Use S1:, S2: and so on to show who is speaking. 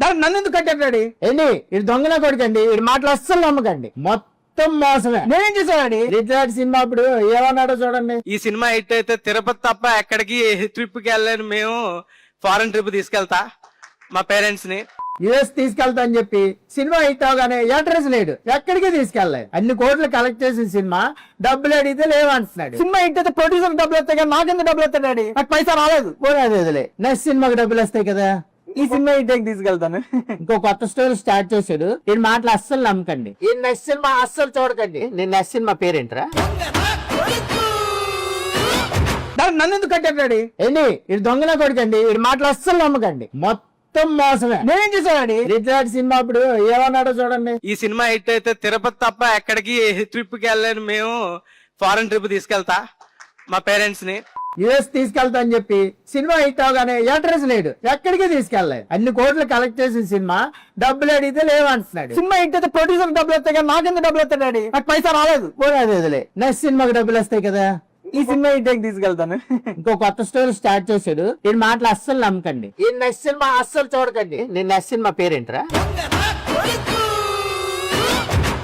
S1: నన్ను ఎందుకు కట్టాడు
S2: ఏంటి ఇది దొంగన కొడుకండి ఇది మాటలు అస్సలు నమ్మకండి మొత్తం మోసమే.
S1: నేనేం చేశానండి?
S2: రిచర్డ్ సినిమా అప్పుడు ఏమన్నాడో చూడండి.
S3: ఈ సినిమా హిట్ అయితే తిరుపతి తప్ప ఎక్కడికి ట్రిప్ కి వెళ్ళలేను, మేము ఫారెన్ ట్రిప్ తీసుకెళ్తా మా పేరెంట్స్ ని.
S2: యుఎస్ తీసుకెళ్తా అని చెప్పి సినిమా హిట్ అవగానే అడ్రస్ లేడు, ఎక్కడికి తీసుకెళ్ళలేదు. అన్ని కోట్లు కలెక్ట్ చేసిన సినిమా డబ్బులు అడిగితే లేవంటున్నాడు.
S1: సినిమా హిట్ అయితే ప్రొడ్యూసర్ డబ్బులు వస్తాయి కానీ నాకెందుకు డబ్బులు వస్తాడు డాడీ? నాకు పైసా రాలేదు.
S2: పోరాదేదిలే, నెక్స్ట్ సినిమాకి డబ్బులు వస్తాయి కదా.
S1: ఈ సినిమా హిట్ తీసుకెళ్తాను.
S2: ఇంకో కొత్త స్టోరీ స్టార్ట్ చేశాడు. ఈ మాటలు అస్సలు నమ్మకండి. ఈ నెక్స్ట్ సినిమా అస్సలు చూడకండి. నేను నెక్స్ట్ సినిమా పేరేంట్రా?
S1: నన్ను ఎందుకు కట్టాడు?
S2: ఏంటి ఇది దొంగన కొడుకండి ఇది మాటలు అస్సలు నమ్మకండి మొత్తం మోసమే.
S1: నేనేం చేశానండి?
S2: రిచర్డ్ సినిమా అప్పుడు ఏమన్నాడో చూడండి.
S3: ఈ సినిమా హిట్ అయితే తిరుపతి తప్ప ఎక్కడికి ట్రిప్ కి వెళ్ళలేను, మేము ఫారెన్ ట్రిప్ తీసుకెళ్తా మా పేరెంట్స్ ని.
S2: యుఎస్ తీసుకెళ్తా అని చెప్పి సినిమా హిట్ అవగానే అడ్రస్ లేడు, ఎక్కడికి తీసుకెళ్ళలేదు. అన్ని కోట్లు కలెక్ట్ చేసిన సినిమా డబ్బులు అడిగితే లేవంటున్నాడు.
S1: సినిమా హిట్ అయితే ప్రొడ్యూసర్ డబ్బులు వస్తాయి కానీ నాకెందుకు డబ్బులు వస్తాడు డాడీ? నాకు పైసా రాలేదు.
S2: పోరాదేదిలే, నెక్స్ట్ సినిమాకి డబ్బులు వస్తాయి కదా.
S1: ఈ సినిమా హిట్ తీసుకెళ్తాను.
S2: ఇంకో కొత్త స్టోరీ స్టార్ట్ చేశాడు. ఈ మాటలు అస్సలు నమ్మకండి. ఈ నెక్స్ట్ సినిమా అస్సలు చూడకండి. నేను నెక్స్ట్ సినిమా పేరేంట్రా?